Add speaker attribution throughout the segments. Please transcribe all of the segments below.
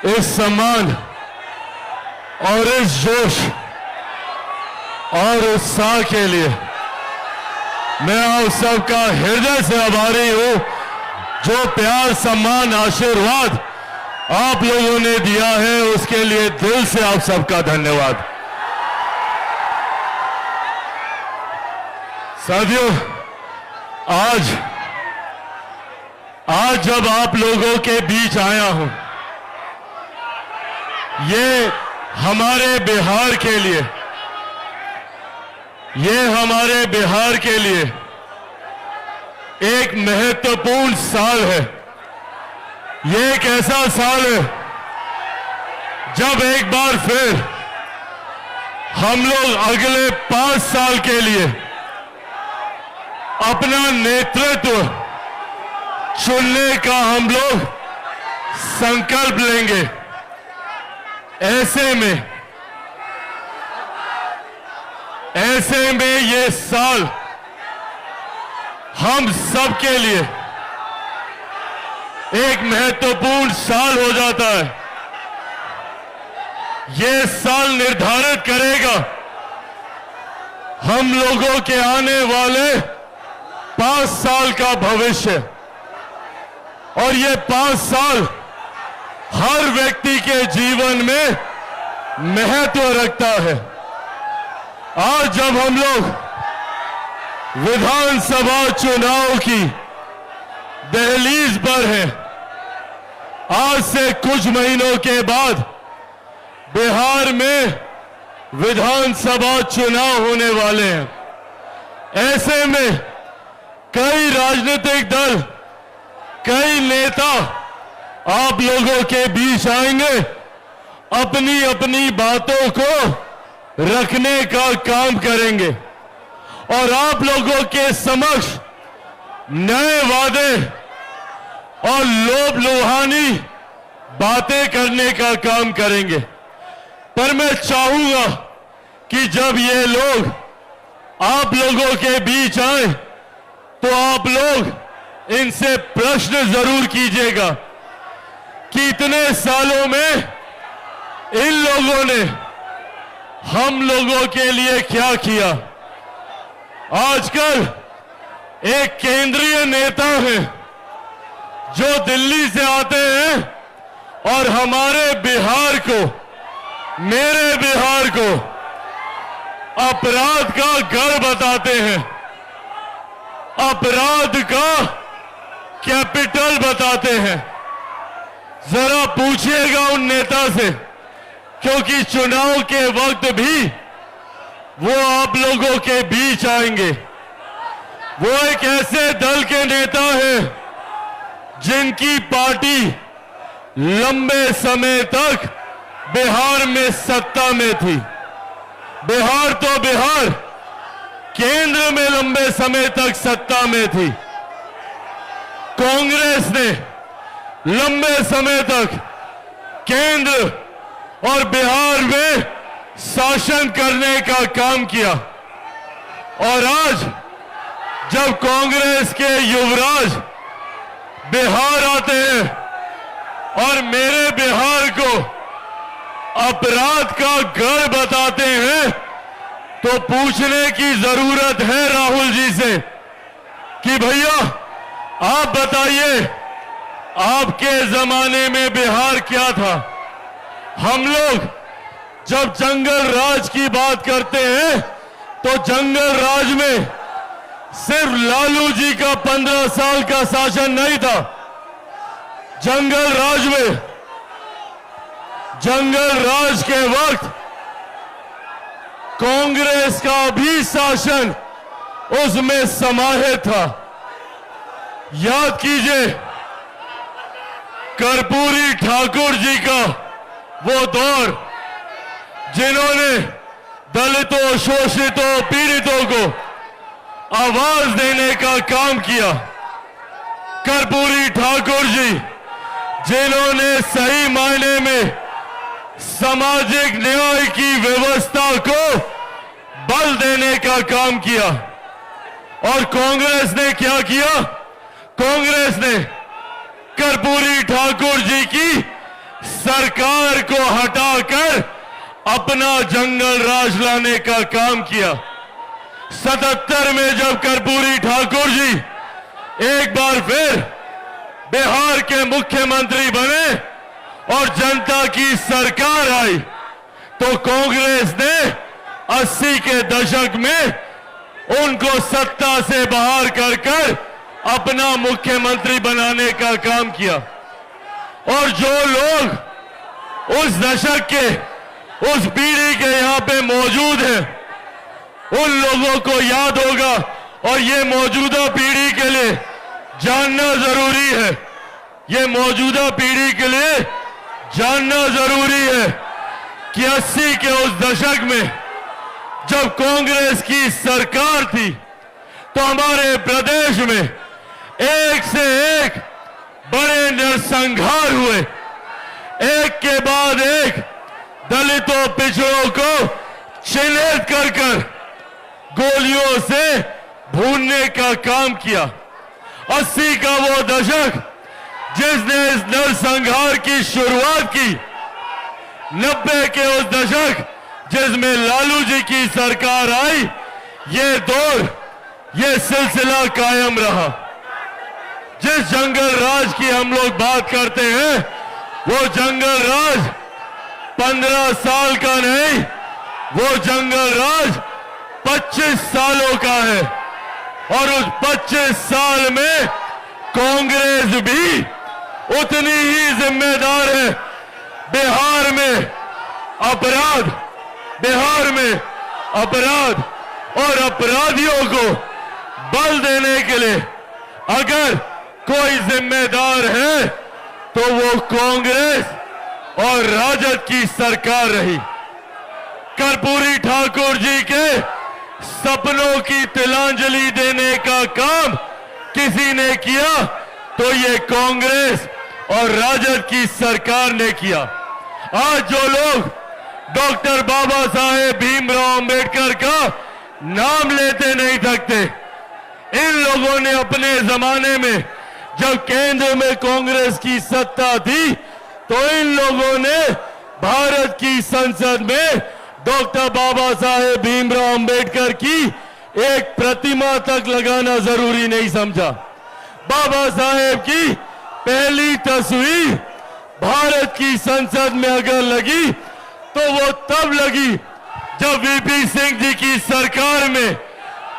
Speaker 1: इस सम्मान और इस जोश और उत्साह के लिए मैं आप सबका हृदय से आभारी हूं। जो प्यार, सम्मान, आशीर्वाद आप लोगों ने दिया है उसके लिए दिल से आप सबका धन्यवाद। साथियों, आज जब आप लोगों के बीच आया हूं, ये हमारे बिहार के लिए, एक महत्वपूर्ण साल है। ये एक ऐसा साल है जब एक बार फिर हम लोग अगले 5 साल के लिए अपना नेतृत्व चुनने का हम लोग संकल्प लेंगे। ऐसे में ये साल हम सबके लिए एक महत्वपूर्ण साल हो जाता है। ये साल निर्धारित करेगा हम लोगों के आने वाले 5 साल का भविष्य, और ये 5 साल हर व्यक्ति के जीवन में महत्व रखता है। आज जब हम लोग विधानसभा चुनाव की दहलीज पर हैं, आज से कुछ महीनों के बाद बिहार में विधानसभा चुनाव होने वाले हैं। ऐसे में कई राजनीतिक दल, कई नेता आप लोगों के बीच आएंगे, अपनी अपनी बातों को रखने का काम करेंगे और आप लोगों के समक्ष नए वादे और लोभ लुभानी बातें करने का काम करेंगे। पर मैं चाहूंगा कि जब ये लोग आप लोगों के बीच आए तो आप लोग इनसे प्रश्न जरूर कीजिएगा कि इतने सालों में इन लोगों ने हम लोगों के लिए क्या किया। आजकल एक केंद्रीय नेता है जो दिल्ली से आते हैं और हमारे बिहार को, मेरे बिहार को अपराध का गढ़ बताते हैं, अपराध का कैपिटल बताते हैं। जरा पूछिएगा उन नेता से, क्योंकि चुनाव के वक्त भी वो आप लोगों के बीच आएंगे। वो एक ऐसे दल के नेता हैं जिनकी पार्टी लंबे समय तक बिहार में सत्ता में थी। बिहार तो बिहार, केंद्र में लंबे समय तक सत्ता में थी। कांग्रेस ने लंबे समय तक केंद्र और बिहार में शासन करने का काम किया, और आज जब कांग्रेस के युवराज बिहार आते हैं और मेरे बिहार को अपराध का गढ़ बताते हैं, तो पूछने की जरूरत है राहुल जी से कि भैया आप बताइए, आपके जमाने में बिहार क्या था। हम लोग जब जंगल राज की बात करते हैं तो जंगल राज में सिर्फ लालू जी का 15 साल का शासन नहीं था। जंगल राज के वक्त कांग्रेस का भी शासन उसमें समाहित था। याद कीजिए कर्पूरी ठाकुर जी का वो दौर, जिन्होंने दलितों, शोषितों, पीड़ितों को आवाज देने का काम किया। कर्पूरी ठाकुर जी जिन्होंने सही मायने में सामाजिक न्याय की व्यवस्था को बल देने का काम किया। और कांग्रेस ने क्या किया? कांग्रेस ने कर्पूरी ठाकुर जी की सरकार सरकार को हटाकर अपना जंगल राज लाने का काम किया। 77 में जब कर्पूरी ठाकुर जी एक बार फिर बिहार के मुख्यमंत्री बने और जनता की सरकार आई, तो कांग्रेस ने 80 के दशक में उनको सत्ता से बाहर कर अपना मुख्यमंत्री बनाने का काम किया। और जो लोग उस दशक के, उस पीढ़ी के यहां पे मौजूद हैं, उन लोगों को याद होगा, और ये मौजूदा पीढ़ी के लिए जानना जरूरी है, ये मौजूदा पीढ़ी के लिए जानना जरूरी है कि 80 के उस दशक में जब कांग्रेस की सरकार थी, तो हमारे प्रदेश में एक से एक बड़े नरसंहार हुए। एक के बाद एक दलितों, पिछड़ों को चिन्हित कर गोलियों से भूनने का काम किया। 80 का वो दशक जिसने इस नरसंहार की शुरुआत की, 90 के उस दशक जिसमें लालू जी की सरकार आई, ये दौर, ये सिलसिला कायम रहा। जिस जंगल राज की हम लोग बात करते हैं, वो जंगल राज 15 साल का नहीं, वो जंगल राज 25 सालों का है। और उस 25 साल में कांग्रेस भी उतनी ही जिम्मेदार है। बिहार में अपराध और अपराधियों को बल देने के लिए अगर कोई जिम्मेदार है, तो वो कांग्रेस और राजद की सरकार रही। कर्पूरी ठाकुर जी के सपनों की तिलांजलि देने का काम किसी ने किया, तो ये कांग्रेस और राजद की सरकार ने किया। आज जो लोग डॉक्टर बाबा साहेब भीमराव अंबेडकर का नाम लेते नहीं थकते, इन लोगों ने अपने जमाने में जब केंद्र में कांग्रेस की सत्ता थी, तो इन लोगों ने भारत की संसद में डॉक्टर बाबा साहेब भीमराव अंबेडकर की एक प्रतिमा तक लगाना जरूरी नहीं समझा। बाबा साहेब की पहली तस्वीर भारत की संसद में अगर लगी, तो वो तब लगी जब वीपी सिंह जी की सरकार में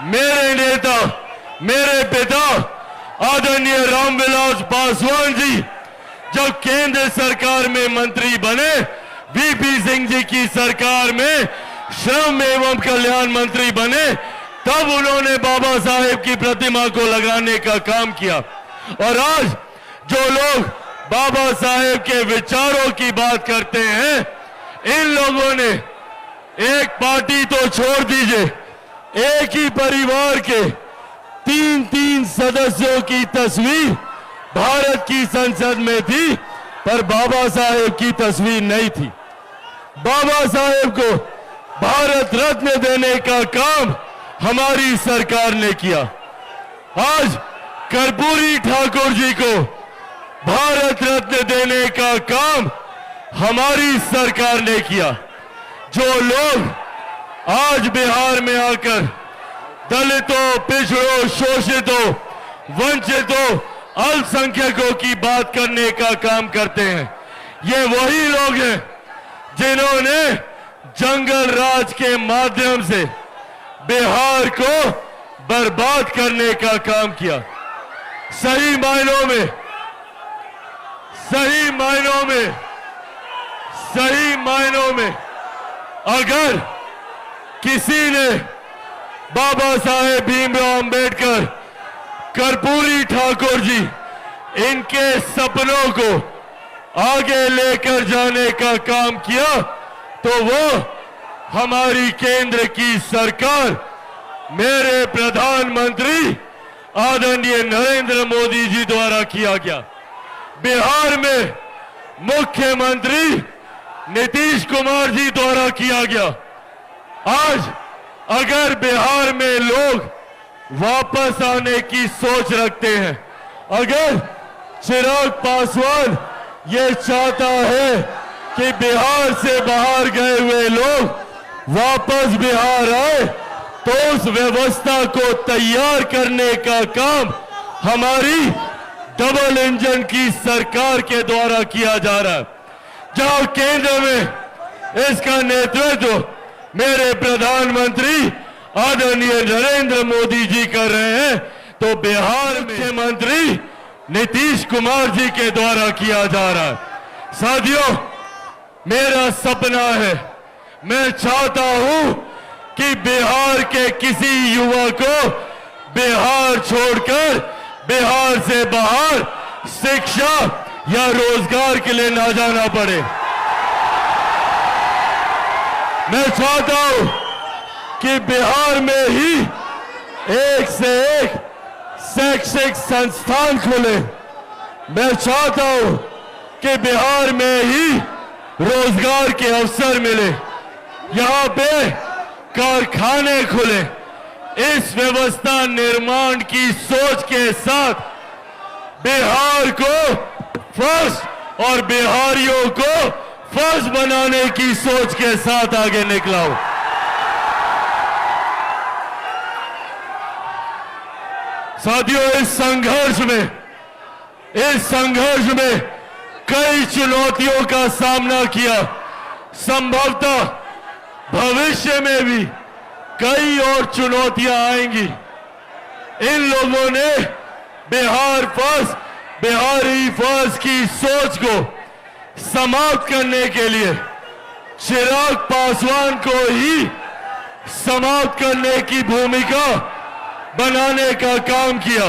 Speaker 1: मेरे नेता, मेरे पिता आदरणीय रामविलास पासवान जी जब केंद्र सरकार में मंत्री बने, वीपी सिंह जी की सरकार में श्रम एवं कल्याण मंत्री बने, तब उन्होंने बाबा साहेब की प्रतिमा को लगाने का काम किया। और आज जो लोग बाबा साहेब के विचारों की बात करते हैं, इन लोगों ने एक पार्टी तो छोड़ दीजिए, एक ही परिवार के 3-3 सदस्यों की तस्वीर भारत की संसद में थी, पर बाबा साहेब की तस्वीर नहीं थी। बाबा साहेब को भारत रत्न देने का काम हमारी सरकार ने किया। आज कर्पूरी ठाकुर जी को भारत रत्न देने का काम हमारी सरकार ने किया। जो लोग आज बिहार में आकर दलितों, पिछड़ों, शोषितों, वंचितों, अल्पसंख्यकों की बात करने का काम करते हैं, ये वही लोग हैं जिन्होंने जंगल राज के माध्यम से बिहार को बर्बाद करने का काम किया। सही मायनों में अगर किसी ने बाबा साहेब भीमराव अंबेडकर, कर्पूरी ठाकुर जी, इनके सपनों को आगे लेकर जाने का काम किया, तो वो हमारी केंद्र की सरकार, मेरे प्रधानमंत्री आदरणीय नरेंद्र मोदी जी द्वारा किया गया। बिहार में मुख्यमंत्री नीतीश कुमार जी द्वारा किया गया। आज अगर बिहार में लोग वापस आने की सोच रखते हैं, अगर चिराग पासवान ये चाहता है कि बिहार से बाहर गए हुए लोग वापस बिहार आए, तो उस व्यवस्था को तैयार करने का काम हमारी डबल इंजन की सरकार के द्वारा किया जा रहा है। जहां केंद्र में इसका नेतृत्व मेरे प्रधानमंत्री आदरणीय नरेंद्र मोदी जी कर रहे हैं, तो बिहार में मुख्यमंत्री नीतीश कुमार जी के द्वारा किया जा रहा है। साथियों, मेरा सपना है, मैं चाहता हूं कि बिहार के किसी युवा को बिहार छोड़कर बिहार से बाहर शिक्षा या रोजगार के लिए ना जाना पड़े। मैं चाहता हूं कि बिहार में ही एक से एक शैक्षिक संस्थान खुले। मैं चाहता हूं कि बिहार में ही रोजगार के अवसर मिले, यहां पे कारखाने खुले। इस व्यवस्था निर्माण की सोच के साथ बिहार को फर्स्ट और बिहारियों को फर्स्ट बनाने की सोच के साथ आगे निकला हूं। साथियों, इस संघर्ष में कई चुनौतियों का सामना किया। संभवतः भविष्य में भी कई और चुनौतियां आएंगी। इन लोगों ने बिहार फर्स्ट, बिहारी फर्स्ट की सोच को समाप्त करने के लिए चिराग पासवान को ही समाप्त करने की भूमिका बनाने का काम किया।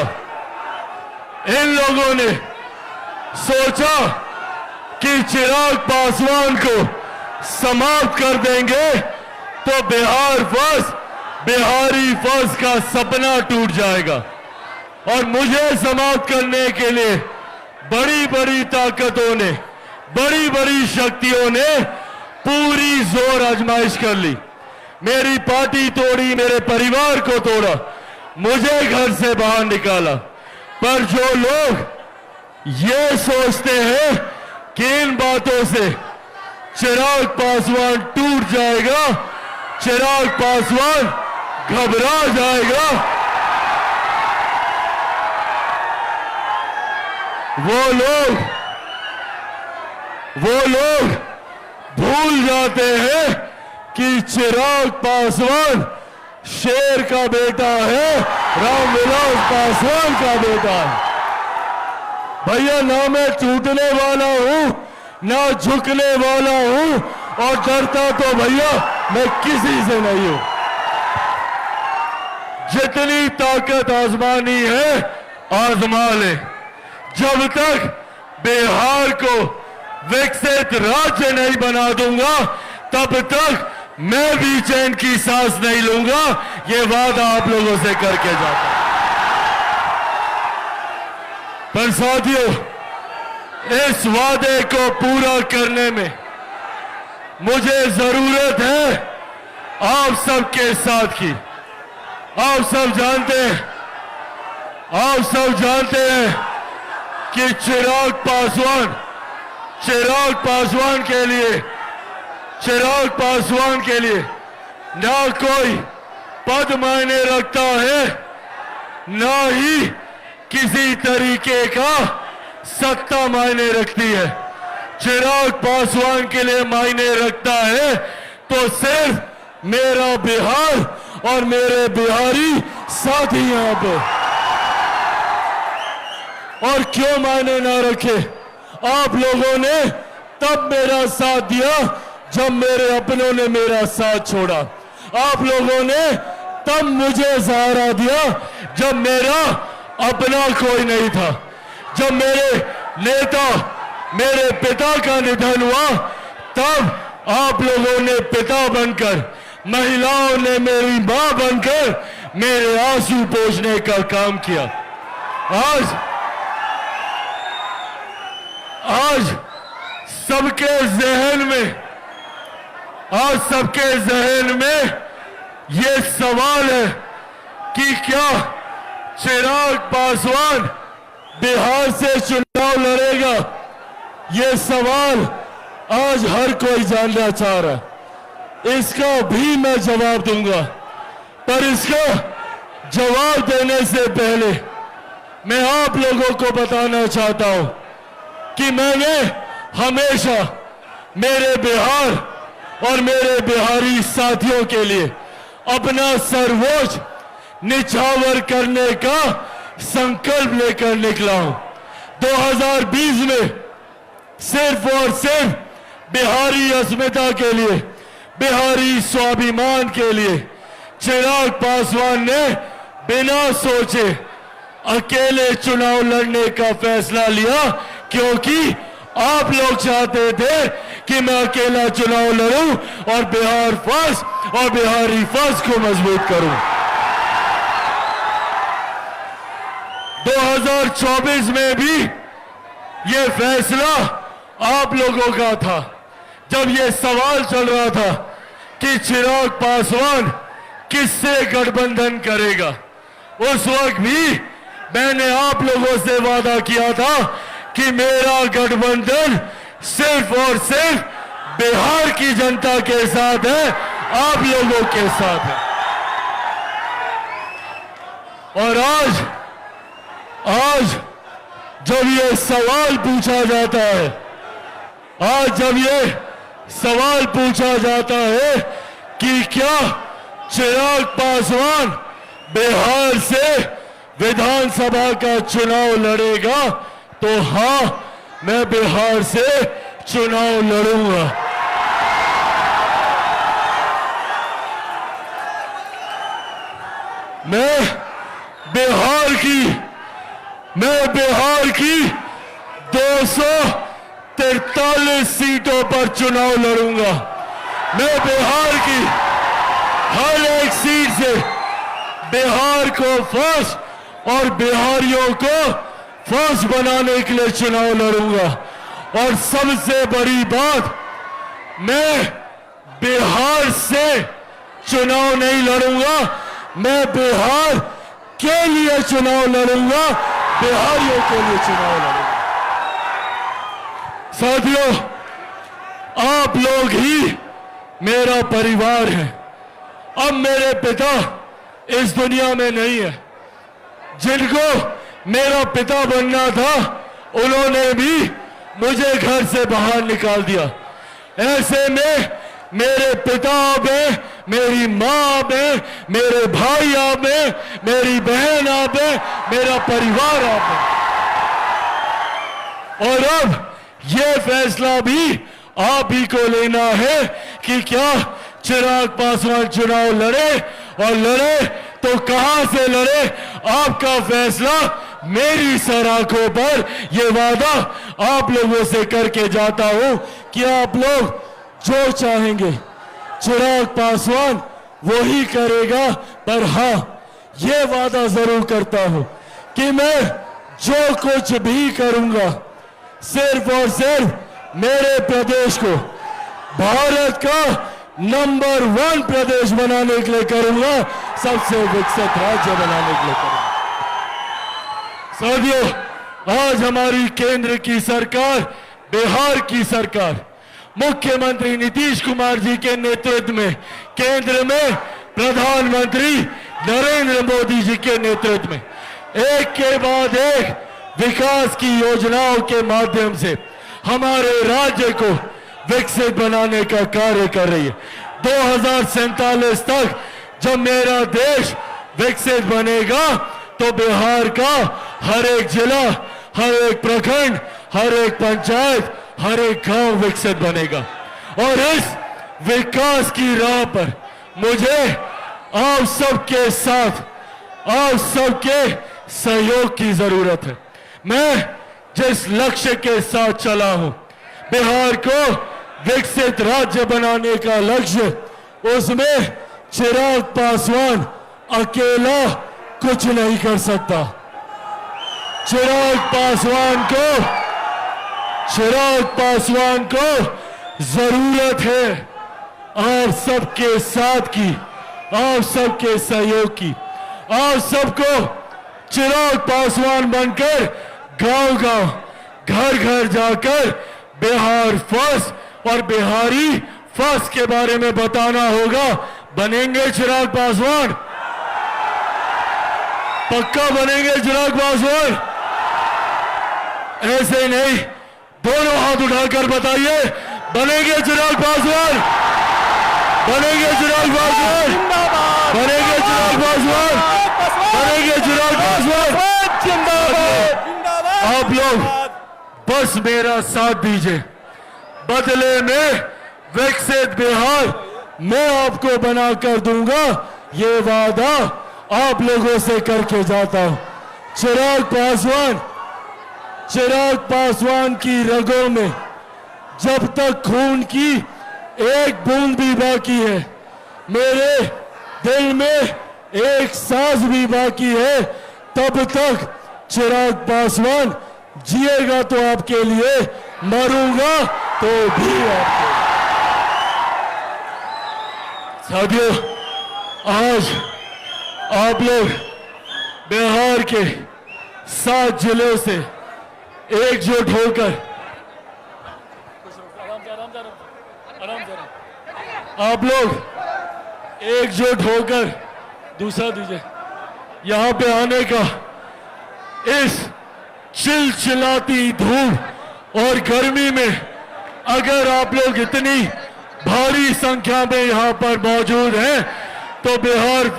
Speaker 1: इन लोगों ने सोचा कि चिराग पासवान को समाप्त कर देंगे तो बिहार फर्स्ट, बिहारी फर्स्ट का सपना टूट जाएगा। और मुझे समाप्त करने के लिए बड़ी बड़ी ताकतों ने, बड़ी बड़ी शक्तियों ने पूरी जोर आजमाइश कर ली। मेरी पार्टी तोड़ी, मेरे परिवार को तोड़ा, मुझे घर से बाहर निकाला। पर जो लोग ये सोचते हैं कि इन बातों से चिराग पासवान टूट जाएगा, चिराग पासवान घबरा जाएगा, वो लोग भूल जाते हैं कि चिराग पासवान शेर का बेटा है, रामविलास पासवान का बेटा है। भैया, ना मैं टूटने वाला हूं, ना झुकने वाला हूं, और डरता तो भैया मैं किसी से नहीं हूं। जितनी ताकत आजमानी है आजमा ले। जब तक बिहार को विकसित राज्य नहीं बना दूंगा, तब तक मैं भी चैन की सांस नहीं लूंगा। ये वादा आप लोगों से करके जाता हूं। पर साथियों, इस वादे को पूरा करने में मुझे जरूरत है आप सबके साथ की। आप सब जानते हैं कि चिराग पासवान के लिए ना कोई पद मायने रखता है, ना ही किसी तरीके का सत्ता मायने रखती है। चिराग पासवान के लिए मायने रखता है तो सिर्फ मेरा बिहार और मेरे बिहारी साथी यहां पे। और क्यों मायने ना रखे? आप लोगों ने तब मेरा साथ दिया जब मेरे अपनों ने मेरा साथ छोड़ा। आप लोगों ने तब मुझे सहारा दिया जब मेरा अपना कोई नहीं था। जब मेरे नेता, मेरे पिता का निधन हुआ, तब आप लोगों ने पिता बनकर, महिलाओं ने मेरी मां बनकर मेरे आंसू पोंछने का काम किया। आज सबके जहन में ये सवाल है कि क्या चिराग पासवान बिहार से चुनाव लड़ेगा? ये सवाल
Speaker 2: आज हर कोई जानना चाह रहा है, इसका भी मैं जवाब दूंगा। पर इसका जवाब देने से पहले मैं आप लोगों को बताना चाहता हूं कि मैंने हमेशा मेरे बिहार और मेरे बिहारी साथियों के लिए अपना सर्वोच्च निछावर करने का संकल्प लेकर निकला हूं। 2020 में सिर्फ और सिर्फ बिहारी अस्मिता के लिए, बिहारी स्वाभिमान के लिए चिराग पासवान ने बिना सोचे अकेले चुनाव लड़ने का फैसला लिया, क्योंकि आप लोग चाहते थे कि मैं अकेला चुनाव लड़ूं और बिहार फर्स्ट और बिहारी फर्स्ट को मजबूत करूं। 2024 में भी यह फैसला आप लोगों का था। जब यह सवाल चल रहा था कि चिराग पासवान किससे गठबंधन करेगा, उस वक्त भी मैंने आप लोगों से वादा किया था कि मेरा गठबंधन सिर्फ और सिर्फ बिहार की जनता के साथ है, आप लोगों के साथ है। और आज जब ये सवाल पूछा जाता है, आज जब ये सवाल पूछा जाता है कि क्या चिराग पासवान बिहार से विधानसभा का चुनाव लड़ेगा, तो हां, मैं बिहार से चुनाव लड़ूंगा। मैं बिहार की 243 सीटों पर चुनाव लड़ूंगा। मैं बिहार की हर एक सीट से बिहार को फर्स्ट और बिहारियों को फर्स्ट बनाने के लिए चुनाव लड़ूंगा। और सबसे बड़ी बात, मैं बिहार से चुनाव नहीं लड़ूंगा, मैं बिहार के लिए चुनाव लड़ूंगा, बिहारियों के लिए चुनाव लड़ूंगा। साथियों, आप लोग ही मेरा परिवार है। अब मेरे पिता इस दुनिया में नहीं है। जिनको मेरा पिता बनना था, उन्होंने भी मुझे घर से बाहर निकाल दिया। ऐसे में मेरे पिता आप हैं, मेरी माँ आप हैं, मेरे भाई आप हैं, मेरी बहन आप हैं, मेरा परिवार आप है। और अब यह फैसला भी आप ही को लेना है कि क्या चिराग पासवान चुनाव लड़े, और लड़े तो कहां से लड़े, आपका फैसला मेरी सराखों पर। यह वादा आप लोगों से करके जाता हूं कि आप लोग जो चाहेंगे चिराग पासवान वो ही करेगा। पर हां, यह वादा जरूर करता हूं कि मैं जो कुछ भी करूंगा, सिर्फ और सिर्फ मेरे प्रदेश को भारत का नंबर 1 प्रदेश बनाने के लिए करूंगा, सबसे विकसित राज्य बनाने के लिए करूंगा। साथियों, आज हमारी केंद्र की सरकार, बिहार की सरकार, मुख्यमंत्री नीतीश कुमार जी के नेतृत्व में, केंद्र में प्रधानमंत्री नरेंद्र मोदी जी के नेतृत्व में एक के बाद एक विकास की योजनाओं के माध्यम से हमारे राज्य को विकसित बनाने का कार्य कर रही है। 2047 तक जब मेरा देश विकसित बनेगा, तो बिहार का हर एक जिला, हर एक प्रखंड, हर एक पंचायत, हर एक गांव विकसित बनेगा। और इस विकास की राह पर मुझे आप सबके साथ, आप सबके सहयोग की जरूरत है। मैं जिस लक्ष्य के साथ चला हूं, बिहार को विकसित राज्य बनाने का लक्ष्य, उसमें चिराग पासवान अकेला कुछ नहीं कर सकता। चिराग पासवान को जरूरत है आप सबके साथ की, आप सबके सहयोग की। आप सबको चिराग पासवान बनकर गांव-गांव, घर-घर जाकर बिहार फर्स्ट और बिहारी फर्स्ट के बारे में बताना होगा। बनेंगे चिराग पासवान? पक्का बनेंगे चिराग पासवान? ऐसे नहीं, दोनों हाथ उठाकर बताइए, बनेंगे चिराग पासवान? बनेंगे चिराग पासवान? बनेंगे चिराग पासवान? बनेंगे चिराग पासवान? आप लोग बस मेरा साथ दीजिए, बदले में विकसित बिहार मैं आपको बनाकर दूंगा, ये वादा आप लोगों से करके जाता हूं। चिराग पासवान की रगों में जब तक खून की एक बूंद भी बाकी है, मेरे दिल में एक सांस भी बाकी है, तब तक चिराग पासवान जिएगा तो आपके लिए, मरूंगा तो भी आपके लिए। साथियों, आज आप लोग बिहार के 7 जिलों से एकजुट होकर, आप लोग एकजुट होकर, दूसरा दीजिए, यहां पे आने का, इस चिलचिलाती धूप और गर्मी में अगर आप लोग इतनी भारी संख्या में यहां पर मौजूद हैं, तो बिहारी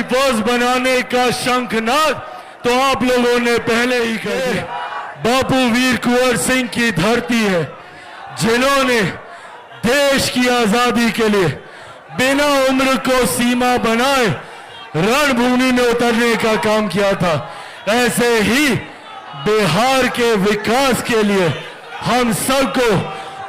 Speaker 2: फर्स्ट बनाने का शंखनाद तो आप लोगों ने पहले ही कर दिया। बापू वीर कुंवर सिंह की धरती है, जिन्होंने देश की आजादी के लिए बिना उम्र को सीमा बनाए रणभूमि में उतरने का काम किया था। ऐसे ही बिहार के विकास के लिए हम सबको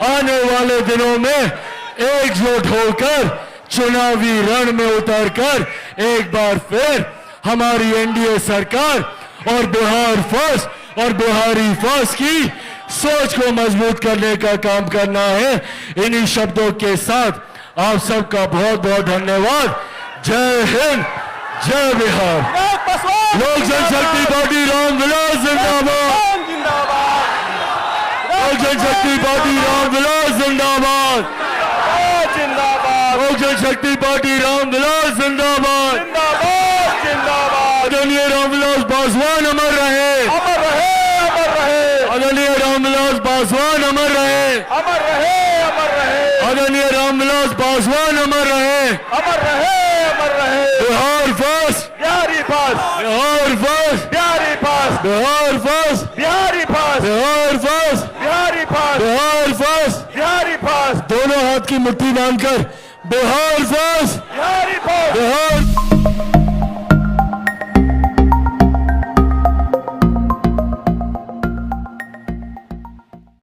Speaker 2: आने वाले दिनों में एकजुट होकर चुनावी रण में उतरकर एक बार फिर हमारी एनडीए सरकार और बिहार फर्स्ट और बिहारी फर्स्ट की सोच को मजबूत करने का काम करना है। इन्हीं शब्दों के साथ आप सबका बहुत बहुत धन्यवाद। जय हिंद, जय बिहार। लोक जनशक्ति पार्टी रामविलास जिंदाबाद। लोक जनशक्ति पार्टी रामविलास जिंदाबाद। लोक जनशक्ति पार्टी रामविलास जिंदाबाद। आदरणीय रामविलास पासवान अमर रहे,
Speaker 3: अमर रहे, अमर रहे,
Speaker 2: आदरणीय रामविलास पासवान अमर रहे,
Speaker 3: अमर रहे, अमर रहे,
Speaker 2: आदरणीय रामविलास पासवान अमर रहे,
Speaker 3: अमर रहे, अमर रहे।
Speaker 2: Bihar first,
Speaker 3: Bihari first,
Speaker 2: Bihar first,
Speaker 3: Bihari first,
Speaker 2: Bihar first,
Speaker 3: Bihari first,
Speaker 2: Bihar first,
Speaker 3: Bihari first,
Speaker 2: Bihar first.
Speaker 3: Bihari first,
Speaker 2: दोनों हाथ की मुट्ठी बांधकर बिहार फर्स्ट,
Speaker 3: बिहारी फर्स्ट।
Speaker 2: बिहार